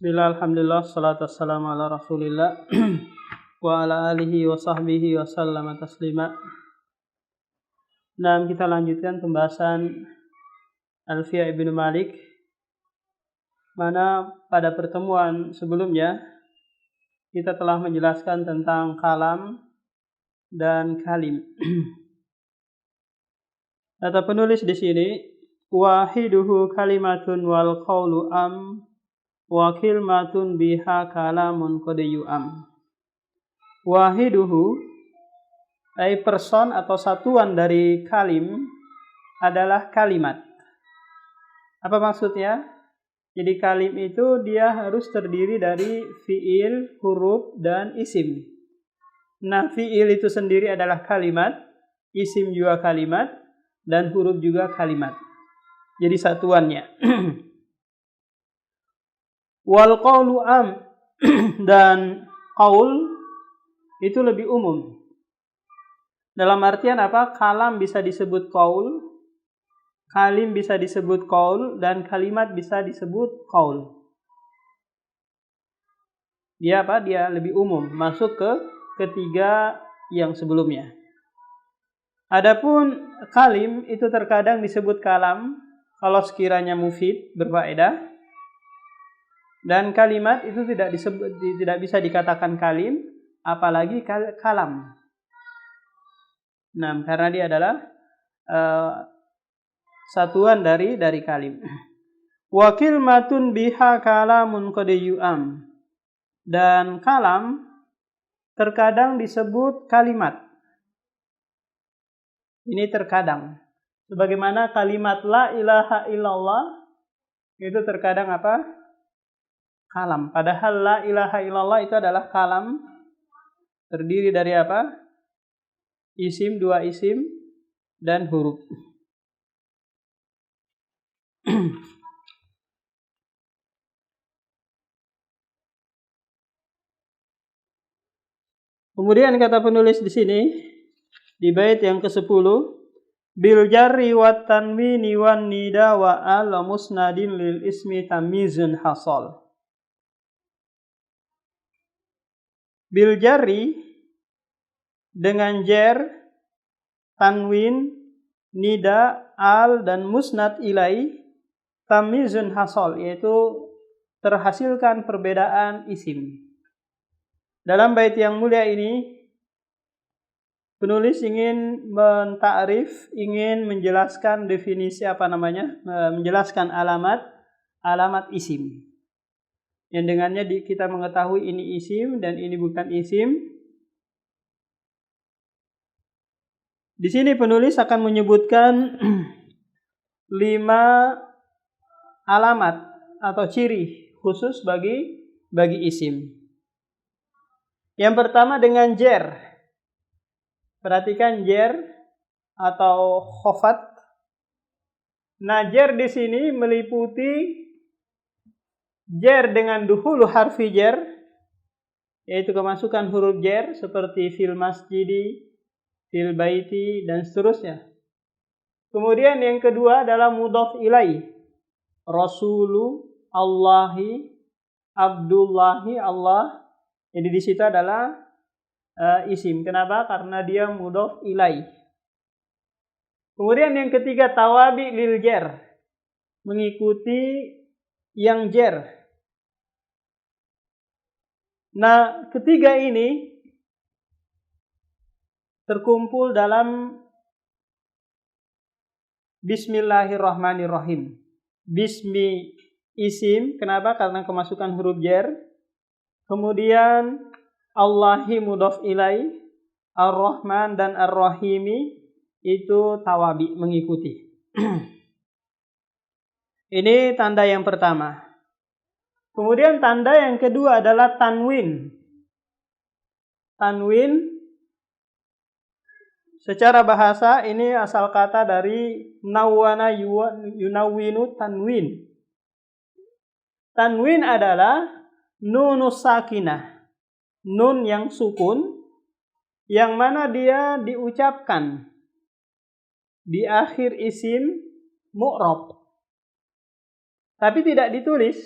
Bismillah, alhamdulillah, salatu wassalamu ala rasulillah wa ala alihi wa sahbihi wa sallama taslima. Nah, kita lanjutkan pembahasan Alfiya ibnu Malik, mana pada pertemuan sebelumnya kita telah menjelaskan tentang kalam dan kalim. Kata penulis di sini, wahiduhu kalimatun wal qawlu wa kilmatun biha kalamun qad yu'am. Wahiduhu ay person atau satuan dari kalim adalah kalimat. Apa maksudnya? Jadi kalim itu dia harus terdiri dari fiil, huruf, dan isim. Nah, fiil itu sendiri adalah kalimat, isim juga kalimat, dan huruf juga kalimat. Jadi satuannya. Wal qawlu am dan qaul itu lebih umum. Dalam artian apa? Kalam bisa disebut qaul, kalim bisa disebut qaul, dan kalimat bisa disebut qaul. Dia apa? Dia lebih umum, masuk ke ketiga yang sebelumnya. Adapun kalim itu terkadang disebut kalam kalau sekiranya mufid, berfaedah. Dan kalimat itu tidak bisa dikatakan kalim, apalagi kalam. Nah, karena dia adalah satuan dari kalim. Wa kilmatun biha kalamun qad yu'am. Dan kalam terkadang disebut kalimat. Ini terkadang. Sebagaimana kalimat la ilaha illallah itu terkadang apa? Kalam. Padahal la ilaha illallah itu adalah kalam. Terdiri dari apa? Isim, dua isim, dan huruf. Kemudian kata penulis di sini, di bait yang ke-10, bil jarri wat tanwini wan nida wa al musnadin lil ismi tamyizun hasal. Bil jari dengan jer, tanwin, nida, al, dan musnad ilai, tamyizun hasal, yaitu terhasilkan perbedaan isim. Dalam bait yang mulia ini, penulis ingin mentakrif, ingin menjelaskan definisi menjelaskan alamat isim. Yang dengannya kita mengetahui ini isim dan ini bukan isim. Di sini penulis akan menyebutkan 5 alamat atau ciri khusus bagi isim. Yang pertama dengan jer. Perhatikan jer atau khofat. Nah, jer di sini meliputi jer dengan duhulu harfi jer, yaitu kemasukan huruf jer seperti fil masjidi, fil baiti, dan seterusnya. Kemudian yang kedua adalah mudhaf ilai. Rasulu, Allahi, Abdullahi, Allah. Jadi di situ adalah isim. Kenapa? Karena dia mudhaf ilai. Kemudian yang ketiga tawabi lil jer. Mengikuti yang jer. Nah, ketiga ini terkumpul dalam Bismillahirrahmanirrahim. Bismi isim, kenapa? Karena kemasukan huruf jer. Kemudian Allahi mudhaf ilai, Ar-Rahman dan Ar-Rahimi itu tawabi, mengikuti. Ini tanda yang pertama. Kemudian tanda yang kedua adalah tanwin. Tanwin secara bahasa ini asal kata dari nawwana yunawwinu tanwin. Tanwin adalah nunus sakinah. Nun yang sukun yang mana dia diucapkan di akhir isim mu'rab. Tapi tidak ditulis.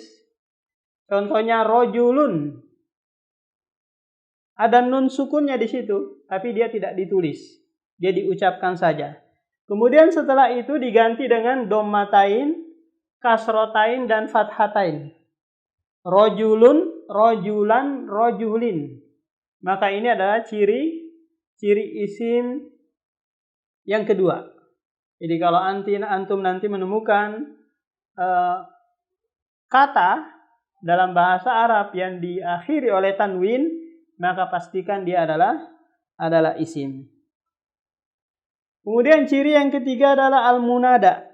Contohnya rojulun. Ada nun sukunnya di situ, tapi dia tidak ditulis. Dia diucapkan saja. Kemudian setelah itu diganti dengan dommatain, kasrotain, dan fathatain. Rojulun, rojulan, rojulin. Maka ini adalah ciri isim yang kedua. Jadi kalau antum nanti menemukan kata dalam bahasa Arab yang diakhiri oleh tanwin, maka pastikan dia adalah isim. Kemudian ciri yang ketiga adalah al-munada.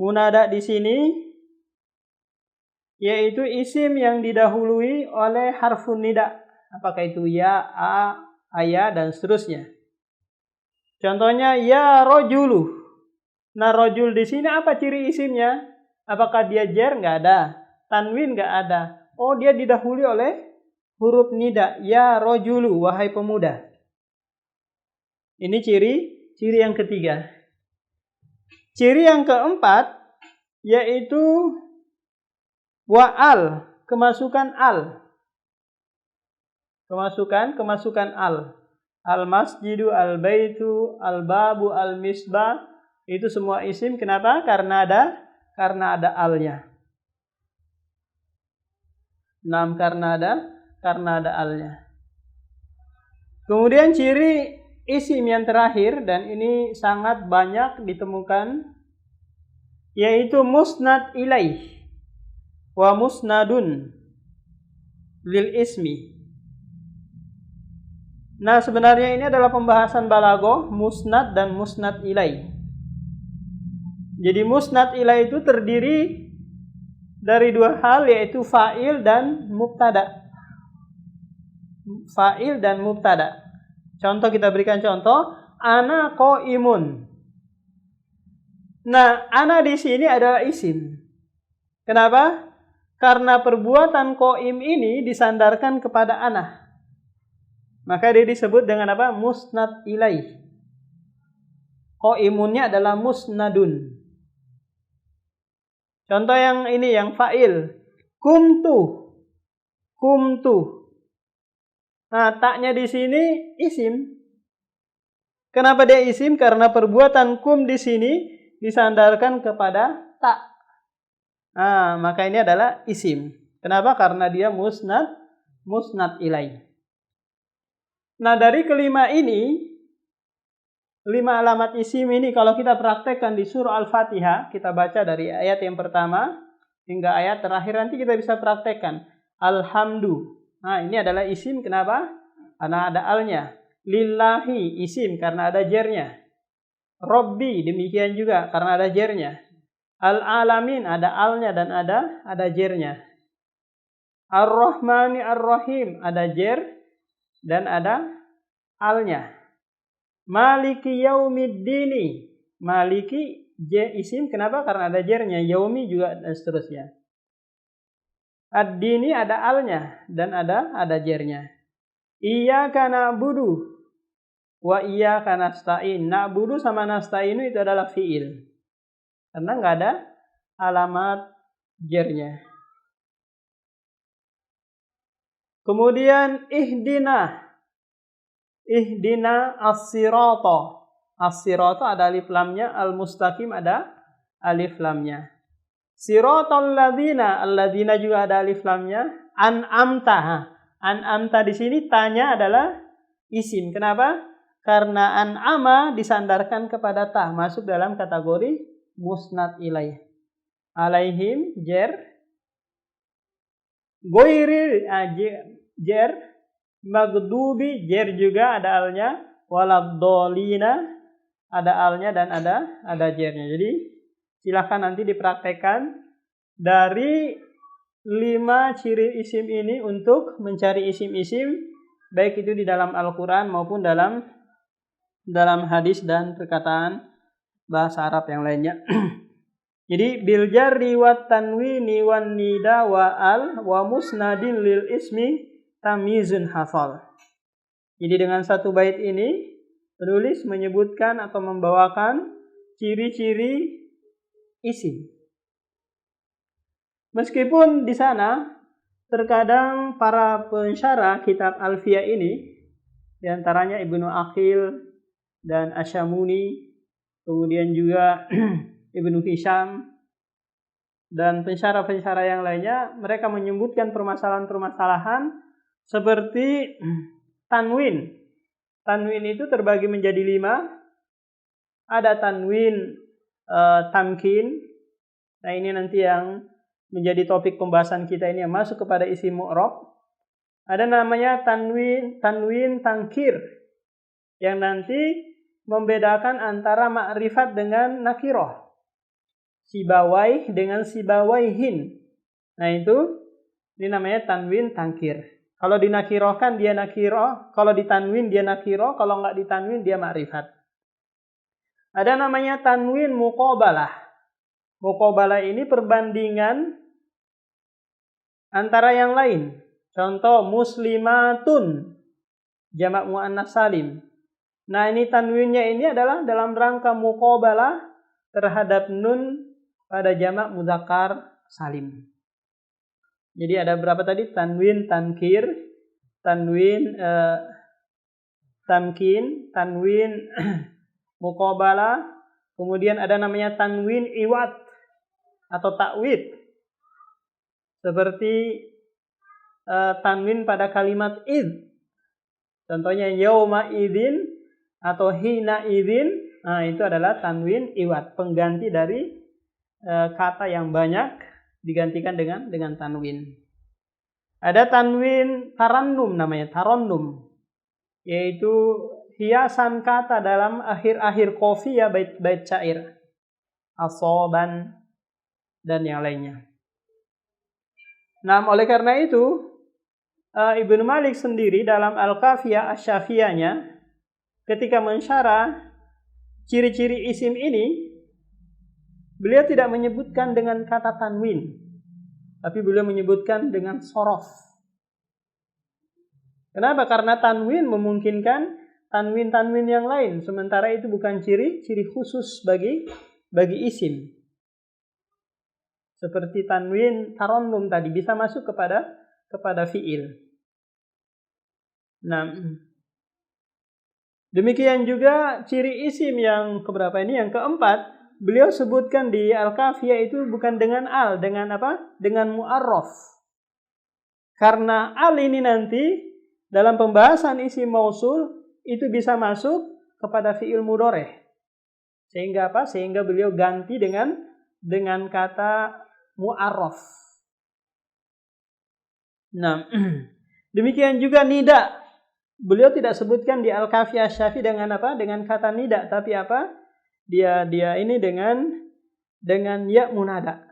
Munada di sini yaitu isim yang didahului oleh harfun nida. Apakah itu ya, a, aya, dan seterusnya. Contohnya ya rojulu. Nah, rojul di sini apa ciri isimnya? Apakah dia jar? Nggak ada. Tanwin nggak ada. Oh, dia didahului oleh huruf nida. Ya rojulu, wahai pemuda. Ini ciri yang ketiga. Ciri yang keempat yaitu wa'al, kemasukan al. Kemasukan al. Al-masjidu, al-baitu, al-babu, al-misbah. Itu semua isim. Kenapa? Karena ada alnya. Karena ada alnya. Kemudian ciri isim yang terakhir, dan ini sangat banyak ditemukan, yaitu musnad ilaih wa musnadun lil ismi. Nah, sebenarnya ini adalah pembahasan balaghah, musnad dan musnad ilaih. Jadi musnad ilaih itu terdiri dari dua hal, yaitu fa'il dan mubtada. Fa'il dan mubtada. Contoh, kita berikan contoh, ana qaimun. Nah, ana di sini adalah isim. Kenapa? Karena perbuatan qaim ini disandarkan kepada ana. Maka dia disebut dengan apa? Musnad ilaih. Qaimunnya adalah musnadun. Contoh yang ini, yang fa'il. Kumtu. Nah, taknya di sini isim. Kenapa dia isim? Karena perbuatan kum di sini disandarkan kepada tak. Nah, maka ini adalah isim. Kenapa? Karena dia musnad ilaih. Nah, dari kelima ini, 5 alamat isim ini kalau kita praktekkan di surah Al-Fatihah, kita baca dari ayat yang pertama hingga ayat terakhir, nanti kita bisa praktekkan. Alhamdu. Nah, ini adalah isim. Kenapa? Karena ada alnya. Lillahi, isim karena ada jernya. Robbi, demikian juga karena ada jernya. Al-alamin, ada alnya dan ada jernya. Ar-Rahmani Ar-Rahim, ada jer dan ada alnya. Maliki yaumiddini, maliki isim. Kenapa? Karena ada jernya. Yaumi juga dan seterusnya. Ad-dini ada alnya dan ada jernya. Iyyaka na'budu wa iyyaka nasta'in. Na'budu sama nasta'inu itu adalah fi'il. Karena nggak ada alamat jernya. Kemudian ihdina as-sirata. As-sirata ada alif lamnya, al-mustaqim ada alif lamnya. Siratal ladzina, alladzina juga ada alif lamnya. An'amta di sini tanya adalah isim. Kenapa? Karena an'ama disandarkan kepada ta, masuk dalam kategori musnad ilaih. Alaihim jer, goiri jer, magdubi jer juga ada alnya, waladhdallina ada alnya dan ada jernya. Jadi silakan nanti dipraktekkan dari 5 ciri isim ini untuk mencari isim-isim, baik itu di dalam Al-Quran maupun dalam hadis dan perkataan bahasa Arab yang lainnya. Jadi bil jarri wat tanwini wan nida wa al wa musnadin lil ismi tamyizun hafal. Jadi dengan satu bait ini penulis menyebutkan atau membawakan ciri-ciri isim. Meskipun di sana terkadang para pensyarah kitab Alfiyah ini, diantaranya Ibnu Aqil dan Asyamuni, kemudian juga Ibnu Hisham, dan pensyarah-pensyarah yang lainnya, mereka menyebutkan permasalahan-permasalahan seperti tanwin. Tanwin itu terbagi menjadi 5. Ada tanwin tamkin. Nah, ini nanti yang menjadi topik pembahasan kita ini yang masuk kepada isim mu'rab. Ada namanya tanwin tangkir, yang nanti membedakan antara ma'rifat dengan nakirah. Sibawai dengan sibawaihin. Nah, ini namanya tanwin tangkir. Kalau dinakirahkan dia nakirah, kalau ditanwin dia nakirah, kalau enggak ditanwin dia ma'rifat. Ada namanya tanwin muqabalah. Muqabalah ini perbandingan antara yang lain. Contoh muslimatun, jamak muannats salim. Nah, ini tanwinnya ini adalah dalam rangka muqabalah terhadap nun pada jamak mudzakkar salim. Jadi ada berapa tadi? Tanwin tankir, tanwin tamkin, tanwin muqabalah, kemudian ada namanya tanwin iwad atau takwid. Seperti tanwin pada kalimat id. Contohnya yauma idzin atau hina idzin. Nah, itu adalah tanwin iwad, pengganti dari kata yang banyak digantikan dengan tanwin. Ada tanwin tarannum, namanya tarannum, yaitu hiasan kata dalam akhir-akhir qafiyah bait-bait syair, asoban dan yang lainnya. Nah, oleh karena itu Ibnu Malik sendiri dalam Al-Kafiyah Asy-Syafiyahnya ketika mensyarah ciri-ciri isim ini, beliau tidak menyebutkan dengan kata tanwin, tapi beliau menyebutkan dengan sorof. Kenapa? Karena tanwin memungkinkan tanwin-tanwin yang lain, sementara itu bukan ciri khusus bagi isim. Seperti tanwin tarannum tadi bisa masuk kepada fiil. Nah, demikian juga ciri isim yang keberapa ini? Yang keempat, beliau sebutkan di Al-Kafiyah itu bukan dengan al, dengan apa? Dengan mu'arraf. Karena al ini nanti dalam pembahasan isim mausul itu bisa masuk kepada fiil mudhari'. Sehingga apa? Sehingga beliau ganti dengan kata mu'arraf. Nah, demikian juga nida. Beliau tidak sebutkan di Al-Kafiyah Asy-Syafi'i dengan apa? Dengan kata nida, tapi apa? Dia ini dengan ya munada.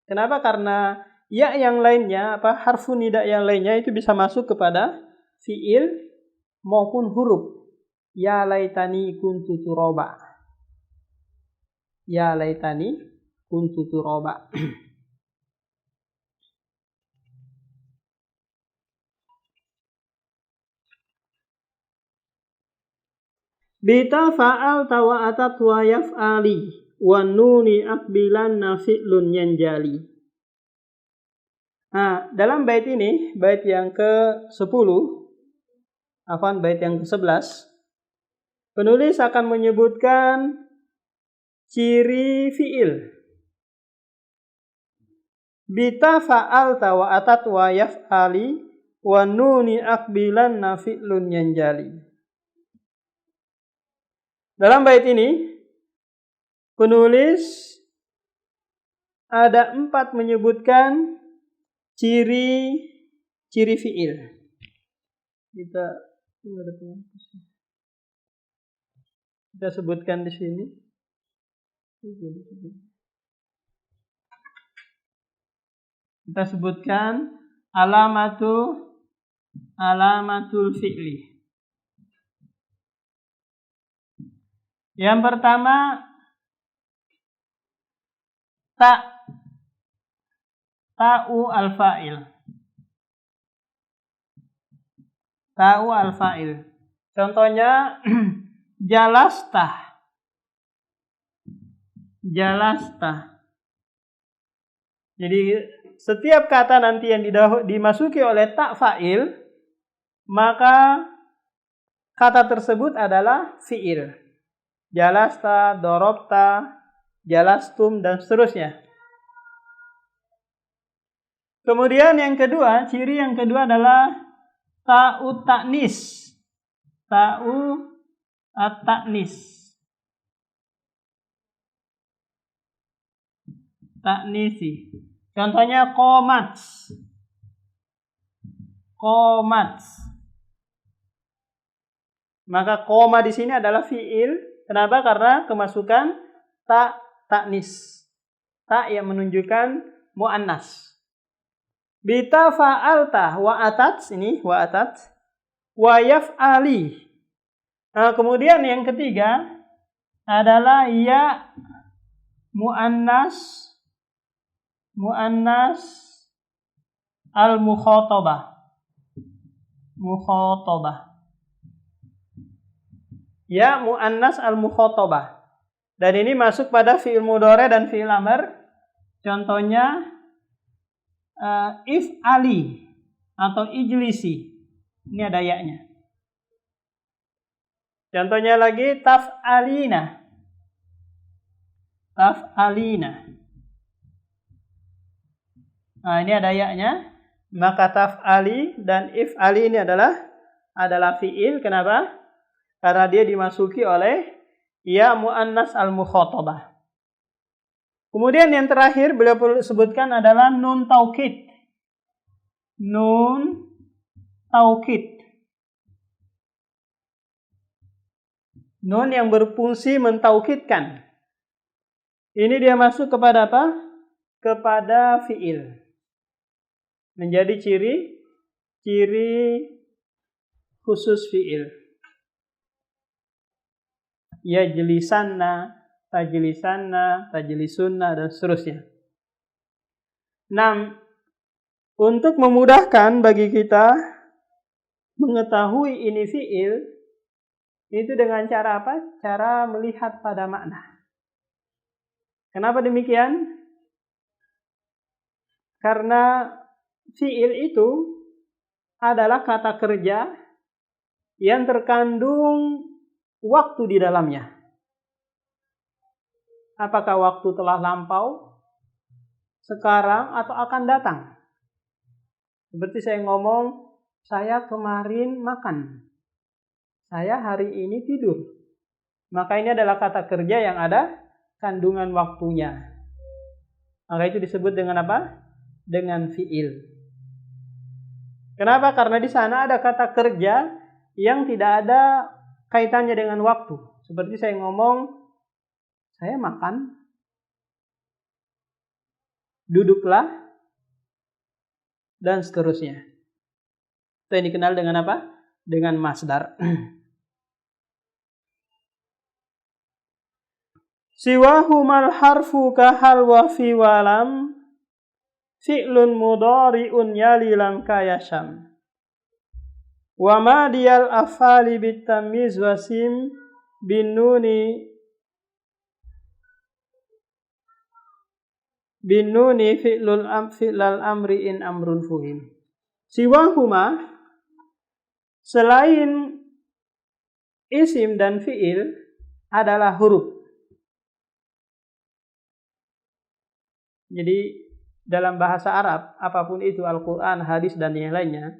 Kenapa? Karena ya yang lainnya, harfu nida yang lainnya itu bisa masuk kepada fiil maupun huruf. Ya laitani kuntu turaba. Ya laitani kuntu turaba. Bita fa'al tawa atat wa yaf'ali wa nuni akbilan nafi'lun yanjali. Nah, dalam bait ini, bait yang ke-10, bait yang ke-11, penulis akan menyebutkan ciri fi'il. Bita fa'al tawa atat wa yaf'ali wa nuni akbilan nafi'lun yanjali. Dalam bait ini, penulis ada 4 menyebutkan ciri fi'il. Kita sebutkan di sini. Kita sebutkan alamatul fi'li. Yang pertama, ta'u al-fa'il. Ta'u al-fa'il. Contohnya jalastah. Jadi setiap kata nanti yang dimasuki oleh ta fa'il, maka kata tersebut adalah fi'il. Jalasta, dorobta, jalastum, dan seterusnya. Kemudian yang kedua, ciri yang kedua adalah ta'u ta'nis. Ta'u at-ta'nis. Ta'nisi. Contohnya qomats. Qomats. Maka koma di sini adalah fi'il. Kenapa? Karena kemasukan ta'nis. Ta yang menunjukkan mu'annas. Bita fa'alta wa atat, ini wa atat, wa yaf'ali. Nah, kemudian yang ketiga adalah ya mu'annas al-mukhatabah. Ya mu'annas al-mukhatabah. Dan ini masuk pada fi'il mudhari dan fi'il amr. Contohnya if'ali atau ijlisi. Ini ada ya-nya. Contohnya lagi taf'alina. Nah, ini ada ya-nya. Maka taf'ali dan if'ali ini adalah fi'il. Kenapa? Karena dia dimasuki oleh ya mu'annas al-mukhatabah. Kemudian yang terakhir beliau sebutkan adalah nun taukid. Nun taukid. Nun yang berfungsi mentaukidkan. Ini dia masuk kepada apa? Kepada fi'il. Menjadi ciri khusus fi'il. Yajlisanna, tajlisanna, tajlisunna, dan seterusnya. Nah, untuk memudahkan bagi kita mengetahui ini fi'il, itu dengan cara apa? Cara melihat pada makna. Kenapa demikian? Karena fi'il itu adalah kata kerja yang terkandung waktu di dalamnya. Apakah waktu telah lampau, sekarang, atau akan datang? Seperti saya ngomong, saya kemarin makan, saya hari ini tidur. Maka ini adalah kata kerja yang ada kandungan waktunya. Maka itu disebut dengan apa? Dengan fi'il. Kenapa? Karena di sana ada kata kerja yang tidak ada kaitannya dengan waktu. Seperti saya ngomong, saya makan, duduklah, dan seterusnya. Itu yang dikenal dengan apa? Dengan masdar. Siwahumal harfu kahal wa fi walam fi'lun mudhari'un yalilam kayasham. Wa ma diyal afali bitamiz wasim binuni fi'lal amri in amrun fuhim. Siwahuma, selain isim dan fi'il, adalah huruf. Jadi dalam bahasa Arab, apapun itu Al-Quran, hadis, dan yang lainnya,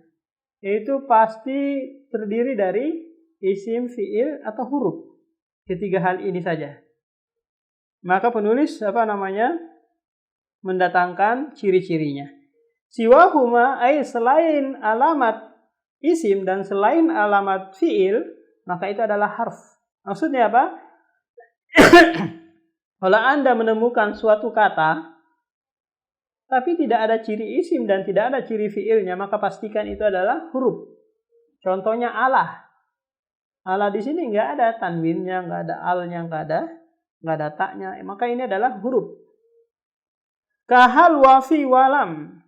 itu pasti terdiri dari isim, fi'il, atau huruf. Ketiga hal ini saja. Maka penulis mendatangkan ciri-cirinya. Siwahuma ay selain alamat isim dan selain alamat fi'il, maka itu adalah harf. Maksudnya apa? Kalau Anda menemukan suatu kata tapi tidak ada ciri isim dan tidak ada ciri fi'ilnya, maka pastikan itu adalah huruf. Contohnya Allah. Allah di sini nggak ada tanwinnya, nggak ada alnya, nggak ada taknya. Maka ini adalah huruf. Kahal wa fi walam.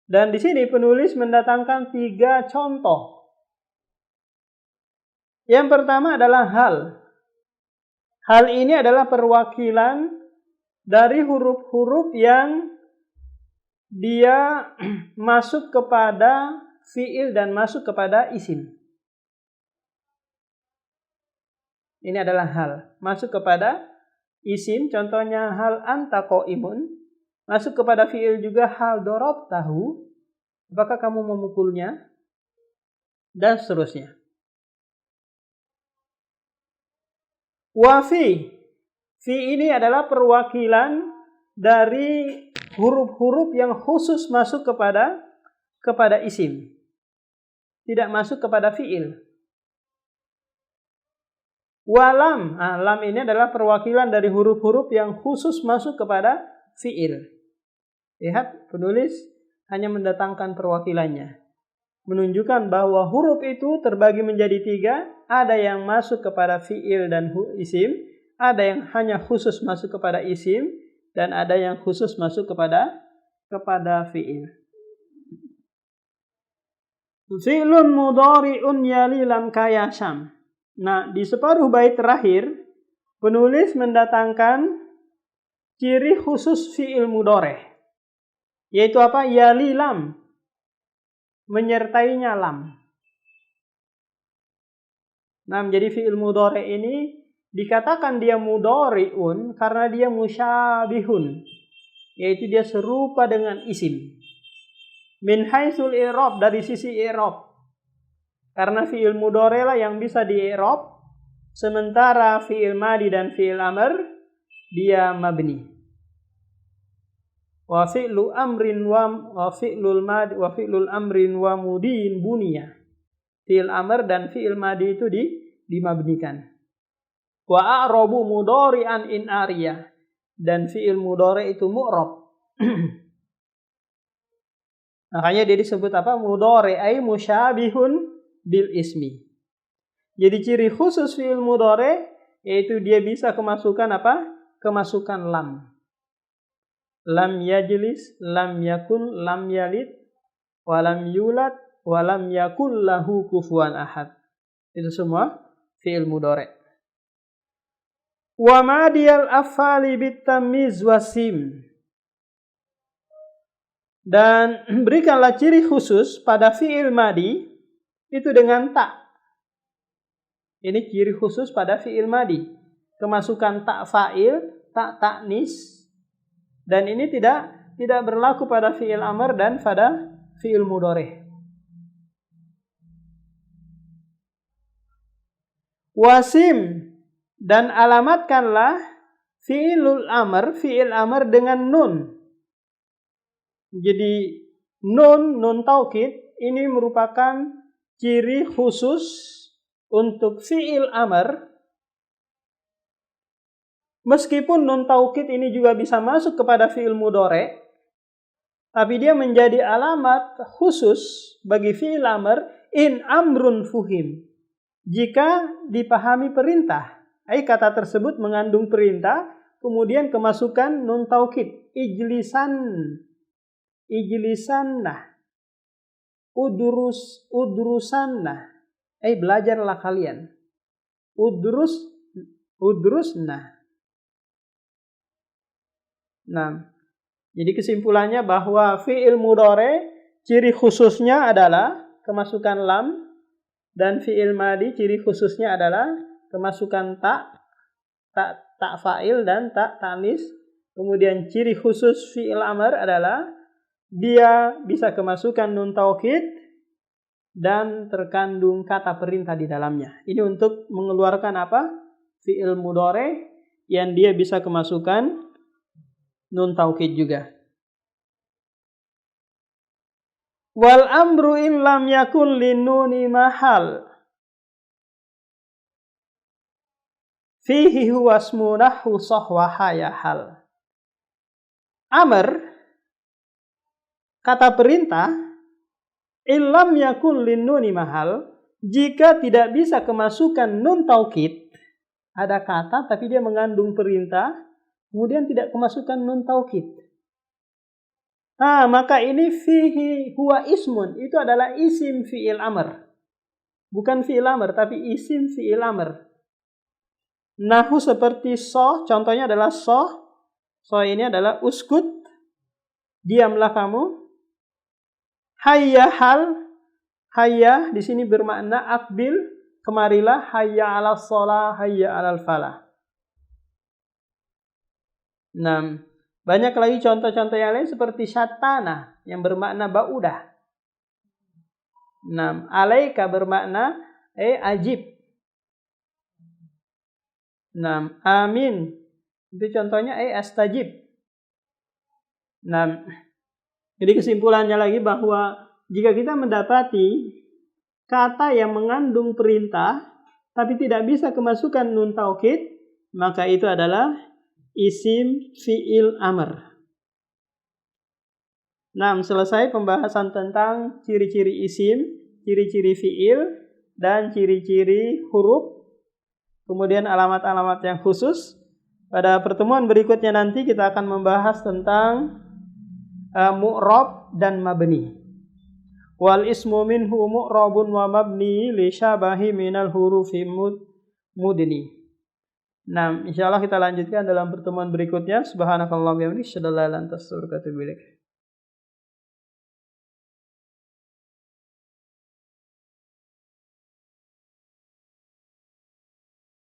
Dan di sini penulis mendatangkan 3 contoh. Yang pertama adalah hal. Hal ini adalah perwakilan dari huruf-huruf yang dia masuk kepada fi'il dan masuk kepada isim. Ini adalah hal. Masuk kepada isim, contohnya hal anta qaimun. Masuk kepada fi'il juga hal darabtahu. Apakah kamu memukulnya? Dan seterusnya. Wa fi. Fi ini adalah perwakilan dari huruf-huruf yang khusus masuk kepada isim. Tidak masuk kepada fi'il. Walam, lam ini adalah perwakilan dari huruf-huruf yang khusus masuk kepada fi'il. Lihat, penulis hanya mendatangkan perwakilannya. Menunjukkan bahwa huruf itu terbagi menjadi 3. Ada yang masuk kepada fi'il dan isim. Ada yang hanya khusus masuk kepada isim. Dan ada yang khusus masuk kepada fi'il. Fi'lun mudhari'un yali lam kaya syam. Nah, di separuh bait terakhir, penulis mendatangkan ciri khusus fi'il mudhari'. Yaitu apa? Yali lam. Menyertainya lam. Nah, menjadi fi'il mudhari' ini dikatakan dia mudhari'un karena dia musyabihun. Yaitu dia serupa dengan isim. Min haitsul i'rab, dari sisi i'rab. Karena fi'il mudhari' lah yang bisa di-i'rab, sementara fi'il madi dan fi'il amr dia mabni. Wa fi'lu amrin wa fi'lul madi wa fi'lul amrin wa mudin bunia. Fi'il amr dan fi'il madi itu dimabnikan. Wa a'rabu mudhari'an in ariya, dan fi'il mudhari' itu mu'rab. Makanya dia disebut apa? Mudhari' ay musyabihun bil ismi. Jadi ciri khusus fi'il mudhari' yaitu dia bisa kemasukan apa? Kemasukan lam. Lam yajlis, lam yakun, lam yalid, wa lam yulad, wa lam yakul lahu kufuwan ahad. Itu semua fi'il mudhari'. Wa madiyal af'ali bitamyiz wasim. Dan berikanlah ciri khusus pada fi'il madi itu dengan ta. Ini ciri khusus pada fi'il madi. Kemasukan ta fa'il, ta ta'nis. Dan ini tidak berlaku pada fi'il amr dan pada fi'il mudhari'. Wasim, dan alamatkanlah fi'ilul amr, fi'il amr dengan nun. Jadi nun taukid ini merupakan ciri khusus untuk fi'il amr. Meskipun nun taukid ini juga bisa masuk kepada fi'il mudhari', tapi dia menjadi alamat khusus bagi fi'il amr in amrun fuhim. Jika dipahami perintah. Kata tersebut mengandung perintah, kemudian kemasukan nun taukid. Ijlisannah. Udrusanna. Belajarlah kalian. Udrusna. Nah, jadi kesimpulannya bahwa fi'il mudhari' ciri khususnya adalah kemasukan lam, dan fi'il madi ciri khususnya adalah kemasukan ta fa'il dan ta ta'nis. Kemudian ciri khusus fi'il amr adalah dia bisa kemasukan nun taukid dan terkandung kata perintah di dalamnya. Ini untuk mengeluarkan apa? Fi'il mudhari' yang dia bisa kemasukan nun taukid juga. Wal amru in lam yakun linuni mahal. Fihi huwa ismu nahwu sahwaha yahal. Amr, kata perintah, in lam yakun linuni mahal, jika tidak bisa kemasukan nun taukid, ada kata tapi dia mengandung perintah, kemudian tidak kemasukan nun taukid. Maka ini fihi huwa ismun, itu adalah isim fi'il amr. Bukan fi'il amr, tapi isim fi'il amr. Nahu seperti contohnya adalah ini adalah uskut, diamlah kamu. Hayya hal, hayya di sini bermakna akbil, kemarilah. Hayya 'alas shalah, hayya 'alal falah. Nah, banyak lagi contoh-contoh yang lain seperti syatana yang bermakna ba'udah. Nah, alaika bermakna ajib. Nah, amin itu contohnya astajib. Nah, jadi kesimpulannya lagi bahwa jika kita mendapati kata yang mengandung perintah tapi tidak bisa kemasukan nun taukid, maka itu adalah isim fi'il amr. Nah, selesai pembahasan tentang ciri-ciri isim, ciri-ciri fi'il, dan ciri-ciri huruf, kemudian alamat-alamat yang khusus. Pada pertemuan berikutnya nanti kita akan membahas tentang mu'rab dan mabni. Wal ismu minhu mu'rabun wa mabni li syabahi minal hurufi mudni. Nah, insyaallah kita lanjutkan dalam pertemuan berikutnya. Subhanakallahumma wa bihamdika, asyhadu an la ilaha illa anta, astaghfiruka wa atubu ilaik.